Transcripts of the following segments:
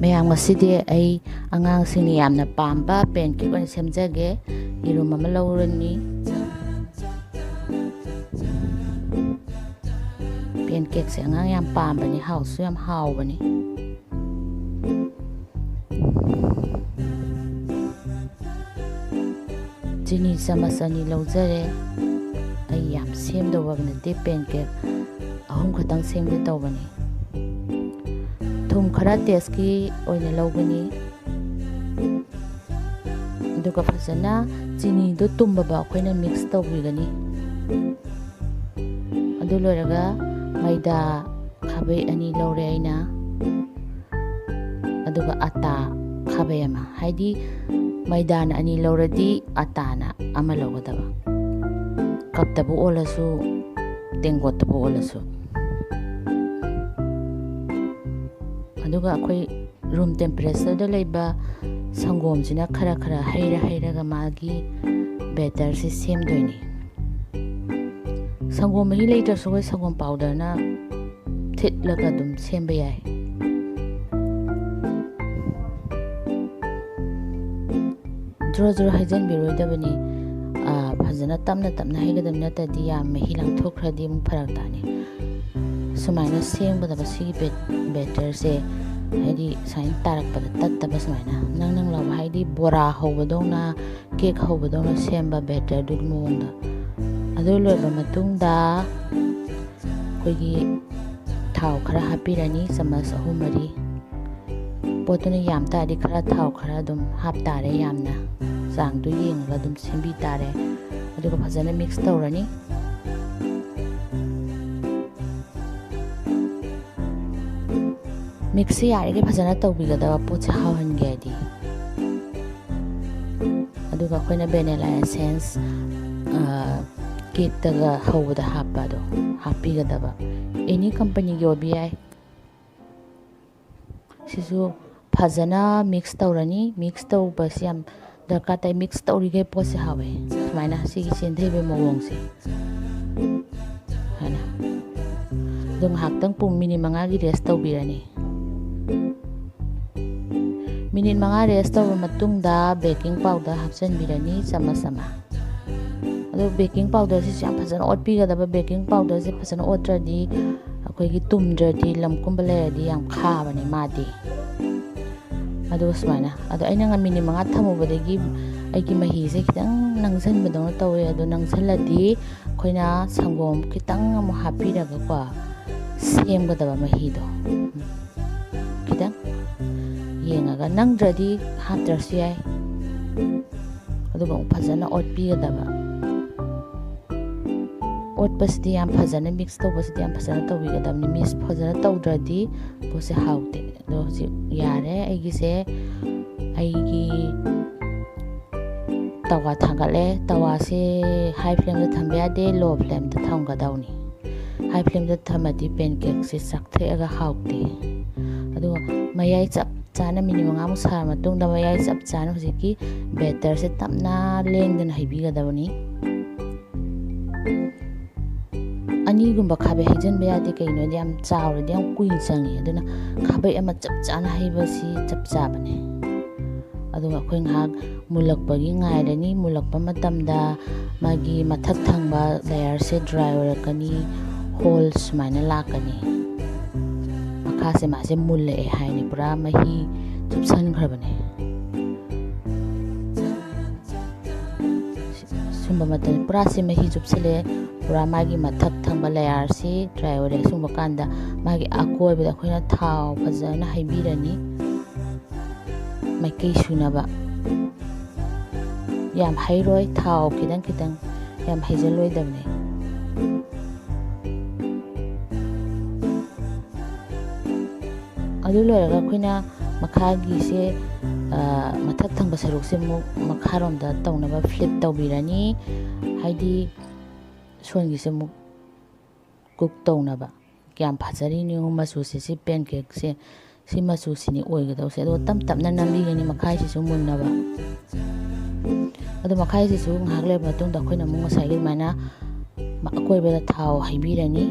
ꯃꯌꯥꯝ ꯉꯁꯤꯗꯤ ꯑꯩ ꯑꯉꯥꯡꯁꯤꯡꯅ ꯌꯥꯝꯅ ꯄꯥꯝꯕ ꯄꯦꯟꯀꯦꯛ ꯑꯣꯏꯅ ꯁꯦꯝꯖꯒꯦ꯫ ꯌꯦꯔꯨꯝ ꯑꯃ ꯂꯧꯔꯅꯤ꯫ ꯄꯦꯟꯀꯦꯛꯁꯦ ꯑꯉꯥꯡ ꯌꯥꯝ ꯄꯥꯝꯕꯅꯤ, ꯍꯥꯎꯁꯨ ꯌꯥꯝ ꯍꯥꯎꯕꯅꯤ꯫ ꯆꯤꯅꯤ ꯆꯃꯆ 2 ꯂꯧꯖꯔꯦ꯫ ꯑꯩ ꯌꯥꯝ ꯁꯦꯝꯗꯧꯕ ꯅꯠꯇꯦ, ꯄꯦꯟꯀꯦꯛ 3 ꯈꯛꯇꯪ ꯁꯦꯝꯒꯦ ꯇꯧꯕꯅꯤ꯫ ꯊꯨꯝ ꯈꯔ ꯇꯦꯁꯀꯤ ꯑꯣꯏꯅ ꯂꯧꯒꯅꯤ꯫ ꯑꯗꯨꯒ ꯐꯖꯅ ꯆꯤꯅꯤꯗꯣ ꯇꯨꯝꯕꯕ ꯑꯩꯈꯣꯏꯅ ꯃꯤꯛꯁ ꯇꯧꯕꯤꯒꯅꯤ꯫ ꯑꯗꯨ ꯂꯣꯏꯔꯒ ꯃꯩꯗꯥ ꯈꯥꯕꯩ 2 ꯂꯧꯔꯦ ꯑꯩꯅ꯫ ꯑꯗꯨꯒ ꯑꯇꯥ ꯈꯥꯕꯩ 1, ꯍꯥꯏꯗꯤ ꯃꯩꯗꯥꯅ 2 ꯂꯧꯔꯗꯤ ꯑꯇꯥꯅ 1 ꯂꯧꯒꯗꯕ꯫ ꯀꯞꯇꯕꯨ ꯑꯣꯜꯂꯁꯨ ꯇꯦꯡꯀꯣꯠꯇꯕꯨ ꯑꯣꯜꯂꯁꯨ꯫ ꯑꯗꯨꯒ ꯑꯩꯈꯣꯏ ꯔꯨꯝ ꯇꯦꯝꯄꯔꯦꯆꯔꯗ ꯂꯩꯕ ꯁꯪꯒꯣꯝꯁꯤꯅ ꯈꯔ ꯍꯩꯔꯒ ꯃꯥꯒꯤ ꯕꯦꯇꯔꯁꯤ ꯁꯦꯝꯗꯣꯏꯅꯤ꯫ ꯁꯪꯒꯣꯝ ꯃꯍꯤ ꯂꯩꯇ꯭ꯔꯁꯨ ꯑꯩꯈꯣꯏ ꯁꯪꯒꯣꯝ ꯄꯥꯎꯗꯔꯅ ꯊꯤꯠꯂꯒ ꯑꯗꯨꯝ ꯁꯦꯝꯕ ꯌꯥꯏ꯫ ꯖꯣꯔꯣ ꯍꯩꯖꯤꯟꯕꯤꯔꯣꯏꯗꯕꯅꯤ꯫ ꯐꯖꯅ ꯇꯞꯅ ꯍꯩꯒꯗꯕꯅꯤ, ꯅꯠꯇ꯭ꯔꯗꯤ ꯌꯥꯝ ꯃꯍꯤ ꯂꯥꯡꯊꯣꯛꯈ꯭ꯔꯗꯤ ꯑꯃꯨꯛ ꯐꯔꯛ ꯇꯥꯅꯤ꯫ ꯁꯨꯃꯥꯏꯅ ꯁꯦꯝꯒꯗꯕ ꯁꯤꯒꯤ ꯕꯦꯇꯔꯁꯦ, ꯍꯥꯏꯗꯤ ꯁꯨꯃꯥꯏꯅ ꯇꯥꯔꯛꯄꯗ ꯇꯠꯇꯕ, ꯁꯨꯃꯥꯏꯅ ꯅꯪ ꯂꯥꯎꯕ, ꯍꯥꯏꯗꯤ ꯕꯣꯔꯥ ꯍꯧꯕꯗꯧꯅ, ꯀꯦꯛ ꯍꯧꯕꯗꯧꯅ ꯁꯦꯝꯕ ꯕꯦꯇꯔꯗꯨꯒꯤ ꯃꯑꯣꯡꯗ꯫ ꯑꯗꯨ ꯂꯣꯏꯔꯕ ꯃꯇꯨꯡꯗ ꯑꯩꯈꯣꯏꯒꯤ ꯊꯥꯎ ꯈꯔ ꯍꯥꯞꯄꯤꯔꯅꯤ, ꯆꯃꯆ 3-4꯫ ꯄꯣꯠꯇꯨꯅ ꯌꯥꯝ ꯇꯥꯔꯗꯤ ꯈꯔ ꯊꯥꯎ ꯈꯔ ꯑꯗꯨꯝ ꯍꯥꯞꯇꯥꯔꯦ, ꯌꯥꯝꯅ ꯆꯥꯡꯗꯨ ꯌꯦꯡꯉꯒ ꯑꯗꯨꯝ ꯁꯦꯝꯕꯤ ꯇꯥꯔꯦ꯫ ꯑꯗꯨꯒ ꯐꯖꯅ ꯃꯤꯛꯁ ꯇꯧꯔꯅꯤ꯫ ꯃꯤꯛꯁꯁꯤ ꯌꯥꯔꯤꯈꯩ ꯐꯖꯅ ꯇꯧꯕꯤꯒꯗꯕ, ꯄꯣꯠꯁꯦ ꯍꯥꯎꯍꯟꯒꯦ ꯍꯥꯏꯗꯤ꯫ ꯑꯗꯨꯒ ꯑꯩꯈꯣꯏꯅ ꯚꯦꯅꯤꯂꯥ ꯑꯦꯁꯦꯟꯁ ꯀꯦꯛꯇꯒ ꯍꯧꯕꯗ ꯍꯥꯞꯄꯗꯣ ꯍꯥꯞꯄꯤꯒꯗꯕ, ꯑꯦꯅꯤ ꯀꯝꯄꯅꯤꯒꯤ ꯑꯣꯏꯕ ꯌꯥꯏ꯫ ꯁꯤꯁꯨ ꯐꯖꯅ ꯃꯤꯛꯁ ꯇꯧꯔꯅꯤ꯫ ꯃꯤꯛꯁ ꯇꯧꯕꯁꯤ ꯌꯥꯝ ꯗꯔꯀꯥꯔ ꯇꯥꯏ, ꯃꯤꯛꯁ ꯇꯧꯔꯤꯈꯩ ꯄꯣꯠꯁꯦ ꯍꯥꯎꯋꯦ꯫ ꯁꯨꯃꯥꯏꯅ ꯁꯤꯒꯤ ꯆꯦꯟꯊꯩꯕ ꯃꯑꯣꯡꯁꯦ ꯁꯨꯃꯥꯏꯅ꯫ ꯑꯗꯨ ꯉꯥꯏꯍꯥꯛꯇꯪ ꯃꯤꯅꯤꯠ 5ꯒꯤ ꯔꯦꯁ ꯇꯧꯕꯤꯔꯅꯤ꯫ ꯃꯤꯅꯤꯠ 5 ꯔꯦꯁ ꯇꯧꯔꯕ ꯃꯇꯨꯡꯗ ꯕꯦꯀꯤꯡ ꯄꯥꯎꯗꯔ ꯍꯥꯞꯆꯤꯟꯕꯤꯔꯅꯤ, ꯆꯃꯆ 1꯫ ꯑꯗꯨ ꯕꯦꯀꯤꯡ ꯄꯥꯎꯗꯔꯁꯤꯁꯨ ꯌꯥꯝ ꯐꯖꯅ ꯑꯣꯠꯄꯤꯒꯗꯕ꯫ ꯕꯦꯀꯤꯡ ꯄꯥꯎꯗꯔꯁꯦ ꯐꯖꯅ ꯑꯣꯠꯇ꯭ꯔꯗꯤ, ꯑꯩꯈꯣꯏꯒꯤ ꯇꯨꯝꯗ꯭ꯔꯗꯤ, ꯂꯝꯀꯨꯝꯕ ꯂꯩꯔꯗꯤ ꯌꯥꯝ ꯈꯥꯕꯅꯦ ꯃꯥꯗꯤ꯫ ꯑꯗꯨꯒ ꯁꯨꯃꯥꯏꯅ, ꯑꯗꯣ ꯑꯩꯅ ꯃꯤꯅꯤꯠ 5 ꯊꯝꯃꯨꯕꯗꯒꯤ ꯑꯩꯒꯤ ꯃꯍꯤꯁꯦ ꯈꯤꯇꯪ ꯅꯪꯁꯤꯟꯕꯗꯧꯅ ꯇꯧꯋꯦ꯫ ꯑꯗꯣ ꯅꯪꯁꯤꯜꯂꯗꯤ ꯑꯩꯈꯣꯏꯅ ꯁꯪꯒꯣꯝ ꯈꯤꯇꯪ ꯑꯃꯨꯛ ꯍꯥꯞꯄꯤꯔꯒꯀꯣ ꯁꯦꯝꯒꯗꯕ ꯃꯍꯤꯗꯣ ꯈꯤꯇꯪ ꯌꯦꯡꯉꯒ, ꯅꯪꯗ꯭ꯔꯗꯤ ꯍꯥꯞꯇ꯭ꯔꯁꯨ ꯌꯥꯏ꯫ ꯑꯗꯨꯒ ꯑꯃꯨꯛ ꯐꯖꯅ ꯑꯣꯠꯄꯤꯒꯗꯕ꯫ ꯑꯣꯠꯄꯁꯤꯗꯤ ꯌꯥꯝ ꯐꯖꯅ, ꯃꯤꯛꯁ ꯇꯧꯕꯁꯤꯗꯤ ꯌꯥꯝ ꯐꯖꯅ ꯇꯧꯕꯤꯒꯗꯕꯅꯤ꯫ ꯃꯤꯛꯁ ꯐꯖꯅ ꯇꯧꯗ꯭ꯔꯗꯤ ꯄꯣꯠꯁꯦ ꯍꯥꯎꯇꯦ꯫ ꯑꯗꯣ ꯍꯧꯖꯤꯛ ꯌꯥꯔꯦ ꯑꯩꯒꯤꯁꯦ꯫ ꯑꯩꯒꯤ ꯇꯋꯥ ꯊꯥꯡꯒꯠꯂꯦ꯫ ꯇꯋꯥꯁꯦ ꯍꯥꯏ ꯐ꯭ꯂꯦꯝꯗ ꯊꯝꯕ ꯌꯥꯗꯦ, ꯂꯣ ꯐ꯭ꯂꯦꯝꯗ ꯊꯝꯒꯗꯧꯅꯤ꯫ ꯍꯥꯏ ꯐ꯭ꯂꯦꯝꯗ ꯊꯝꯃꯗꯤ ꯄꯦꯟꯀꯦꯛꯁꯦ ꯆꯥꯛꯊꯦꯛꯑꯒ ꯍꯥꯎꯇꯦ꯫ ꯑꯗꯨꯒ ꯃꯌꯥꯏ ꯆꯞ ꯆꯥꯅ ꯃꯤꯅꯤꯠ 5ꯃꯨꯛ ꯁꯥꯔ ꯃꯇꯨꯡꯗ ꯃꯌꯥꯏ ꯆꯞ ꯆꯥꯅ ꯍꯧꯖꯤꯛꯀꯤ ꯕꯦꯇꯔꯁꯦ ꯇꯞꯅ ꯂꯦꯡꯗꯅ ꯍꯩꯕꯤꯒꯗꯕꯅꯤ꯫ 2 ꯈꯥꯕꯩ ꯍꯩꯖꯤꯟꯕ ꯌꯥꯗꯦ, ꯀꯩꯒꯤꯅꯣꯗꯤ ꯌꯥꯝ ꯆꯥꯎꯔꯗꯤ ꯌꯥꯝ ꯀꯨꯏꯅ ꯆꯪꯉꯤ꯫ ꯑꯗꯨꯅ ꯈꯥꯕꯩ 1 ꯆꯞ ꯆꯥꯅ ꯍꯩꯕꯁꯤ ꯆꯞ ꯆꯥꯕꯅꯦ꯫ ꯑꯗꯨꯒ ꯑꯩꯈꯣই ꯉꯥꯏꯍꯥꯛ ꯃꯨꯜꯂꯛꯄꯒꯤ ꯉꯥꯏꯔꯅꯤ꯫ ꯃꯨꯜꯂꯛꯄ ꯃꯇꯝꯗ ꯃꯥꯒꯤ ꯃꯊꯛ ꯊꯪꯕ ꯂꯦꯌꯔꯁꯦ ꯗ꯭ꯔꯥꯏ ꯑꯣꯏꯔꯛꯀꯅꯤ, ꯍꯣꯜ ꯁꯨꯃꯥꯏꯅ ꯂꯥꯛꯀꯅꯤ꯫ ꯃꯈꯥꯁꯦ ꯃꯥꯁꯦ ꯃꯨꯜꯂꯛꯑꯦ ꯍꯥꯏꯅꯤ, ꯄꯨꯔꯥ ꯃꯍꯤ ꯆꯨꯞꯁꯟꯈ꯭ꯔꯕꯅꯦ꯫ ꯁꯨꯝꯕ ꯃꯇꯝꯗ ꯄꯨꯔꯥꯁꯦ ꯃꯍꯤ ꯆꯨꯞꯁꯜꯂꯦ, ꯄꯨꯔꯥ ꯃꯥꯒꯤ ꯃꯊꯛ ꯊꯪꯕ ꯂꯦꯌꯔꯁꯤ ꯗ꯭ꯔꯥꯏ ꯑꯣꯏꯔꯦ꯫ ꯁꯨꯝꯕ ꯀꯥꯟꯗ ꯃꯥꯒꯤ ꯑꯀꯣꯏꯕꯗ ꯑꯩꯈꯣꯏꯅ ꯊꯥꯎ ꯐꯖꯅ ꯍꯩꯕꯤꯔꯅꯤ, ꯃꯥꯏꯀꯩ ꯁꯨꯅꯕ꯫ ꯌꯥꯝ ꯍꯩꯔꯣꯏ, ꯊꯥꯎ ꯈꯤꯇꯪ ꯌꯥꯝ ꯍꯩꯖꯤꯜꯂꯣꯏꯗꯕꯅꯦ꯫ ꯑꯗꯨ ꯂꯣꯏꯔꯒ ꯑꯩꯈꯣꯏꯅ ꯃꯈꯥꯒꯤꯁꯦ ꯃꯊꯛ ꯊꯪꯕ ꯁꯔꯨꯛꯁꯦ ꯑꯃꯨꯛ ꯃꯈꯥꯔꯣꯝꯗ ꯇꯧꯅꯕ ꯐ꯭ꯂꯤꯞ ꯇꯧꯕꯤꯔꯅꯤ, ꯍꯥꯏꯗꯤ ꯁꯣꯟꯒꯤꯁꯦ ꯑꯃꯨꯛ ꯀꯨꯛ ꯇꯧꯅꯕ꯫ ꯀꯌꯥꯝ ꯐꯖꯔꯤꯅꯣ ꯃꯆꯨꯁꯦ, ꯁꯤ ꯄꯦꯟꯀꯦꯛꯁꯦ ꯁꯤ ꯃꯆꯨꯁꯤꯅꯤ ꯑꯣꯏꯒꯗꯧꯁꯦ꯫ ꯑꯗꯨꯒ ꯇꯞꯅ ꯅꯝꯕꯤꯒꯅꯤ ꯃꯈꯥꯏꯁꯤꯁꯨ ꯃꯨꯟꯅꯕ꯫ ꯑꯗꯣ ꯃꯈꯥꯏꯁꯤꯁꯨ ꯉꯥꯏꯍꯥꯛ ꯂꯩꯔꯕ ꯃꯇꯨꯡꯗ ꯑꯩꯈꯣꯏꯅ ꯑꯃꯨꯛ ꯉꯁꯥꯏꯒꯤ ꯑꯗꯨꯃꯥꯏꯅ ꯑꯀꯣꯏꯕꯗ ꯊꯥꯎ ꯍꯩꯕꯤꯔꯅꯤ꯫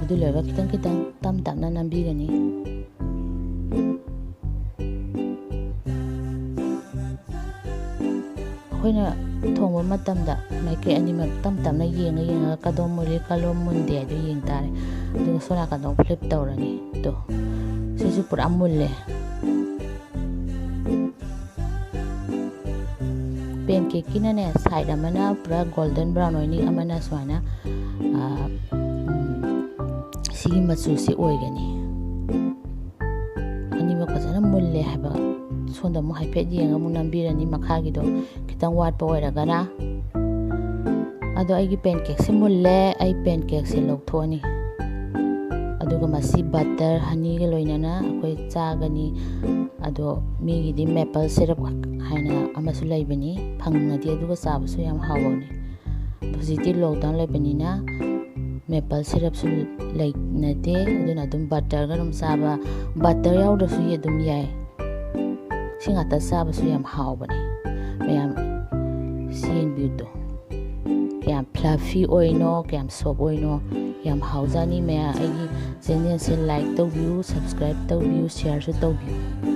ꯑꯗꯨ ꯂꯣꯏꯔꯒ ꯈꯤꯇꯪ ꯈꯤꯇꯪ ꯇꯞ ꯇꯞꯅ ꯅꯝꯕꯤꯒꯅꯤ꯫ ꯑꯩꯈꯣꯏꯅ ꯊꯣꯡꯕ ꯃꯇꯝꯗ ꯃꯥꯏꯀꯩ ꯑꯅꯤꯃꯛ ꯇꯞ ꯇꯞꯅ ꯌꯦꯡꯉꯒ ꯀꯗꯣꯝ ꯃꯨꯜꯂꯤ ꯀꯗꯣꯝ ꯃꯨꯟꯗꯦ ꯍꯥꯏꯗꯣ ꯌꯦꯡ ꯇꯥꯔꯦ꯫ ꯑꯗꯨꯒ ꯁꯣꯝ ꯅꯥꯀꯟꯗ ꯐ꯭ꯂꯤꯞ ꯇꯧꯔꯅꯤ꯫ ꯑꯗꯣ ꯁꯤꯁꯨ ꯄꯨꯔꯥ ꯃꯨꯜꯂꯦ꯫ ꯄꯦꯟꯀꯦꯛꯀꯤꯅꯅꯦ ꯁꯥꯏꯠ ꯑꯃꯅ ꯄꯨꯔꯥ ꯒꯣꯜꯗꯟ ꯕ꯭ꯔꯥꯎꯟ ꯑꯣꯏꯅꯤ, ꯑꯃꯅ ꯁꯨꯃꯥꯏꯅ ꯁꯤꯒꯤ ꯃꯆꯨꯁꯤ ꯑꯣꯏꯒꯅꯤ꯫ ꯑꯅꯤꯃꯛ ꯐꯖꯅ ꯃꯨꯜꯂꯦ ꯍꯥꯏꯕ ꯁꯣꯝꯗ ꯑꯃꯨꯛ ꯍꯥꯏꯐꯦꯠ ꯌꯦꯡꯉ ꯑꯃꯨꯛ ꯅꯝꯕꯤꯔꯅꯤ, ꯃꯈꯥꯒꯤꯗꯣ ꯈꯤꯇꯪ ꯋꯥꯠꯄ ꯑꯣꯏꯔꯒꯅ꯫ ꯑꯗꯣ ꯑꯩꯒꯤ ꯄꯦꯟꯀꯦꯛꯁꯦ ꯃꯨꯜꯂꯦ, ꯑꯩ ꯄꯦꯟꯀꯦꯛꯁꯦ ꯂꯧꯊꯣꯛꯑꯅꯤ꯫ ꯑꯗꯨꯒ ꯃꯁꯤ ꯕꯠꯇꯔ ꯍꯅꯤꯒ ꯂꯣꯏꯅꯅ ꯑꯩꯈꯣꯏ ꯆꯥꯒꯅꯤ꯫ ꯑꯗꯣ ꯃꯤꯒꯤꯗꯤ ꯃꯦꯄꯜ ꯁꯤꯔꯞ ꯍꯥꯏꯅ ꯑꯃꯁꯨ ꯂꯩꯕꯅꯤ, ꯐꯪꯉꯗꯤ ꯑꯗꯨꯒ ꯆꯥꯕꯁꯨ ꯌꯥꯝ ꯍꯥꯎꯕꯅꯤ꯫ ꯑꯗꯣ ꯍꯧꯖꯤꯛꯇꯤ ꯂꯣꯛꯗꯥꯎꯟ ꯂꯩꯕꯅꯤꯅ ꯃꯦꯄꯜ ꯁꯤꯔꯞꯁꯨ ꯂꯩꯅꯗꯦ, ꯑꯗꯨꯅ ꯑꯗꯨꯝ ꯕꯠꯇꯔꯒ ꯑꯗꯨꯝ ꯆꯥꯕ, ꯕꯠꯇꯔ ꯌꯥꯎꯗ꯭ꯔꯁꯨ ꯑꯗꯨꯝ ꯌꯥꯏ꯫ ꯁꯤ ꯉꯥꯛꯇ ꯆꯥꯕꯁꯨ ꯌꯥꯝ ꯍꯥꯎꯕꯅꯤ꯫ ꯃꯌꯥꯝ ꯁꯤ ꯌꯦꯡꯕꯤꯌꯨꯗꯣ, ꯀꯌꯥꯝ ꯐ꯭ꯂꯐꯤ ꯑꯣꯏꯅꯣ, ꯀꯌꯥꯝ ꯁꯣꯐ ꯑꯣꯏꯅꯣ, ꯌꯥꯝ ꯍꯥꯎꯖꯥꯅꯤ꯫ ꯃꯌꯥꯝ ꯑꯩꯒꯤ ꯆꯦꯅꯦꯜꯁꯦ ꯂꯥꯏꯛ ꯇꯧꯕꯤꯌꯨ, ꯁꯕꯁꯀ꯭ꯔꯥꯏꯕ ꯇꯧꯕꯤꯌꯨ, ꯁꯤꯌꯔꯁꯨ ꯇꯧꯕꯤꯌꯨ꯫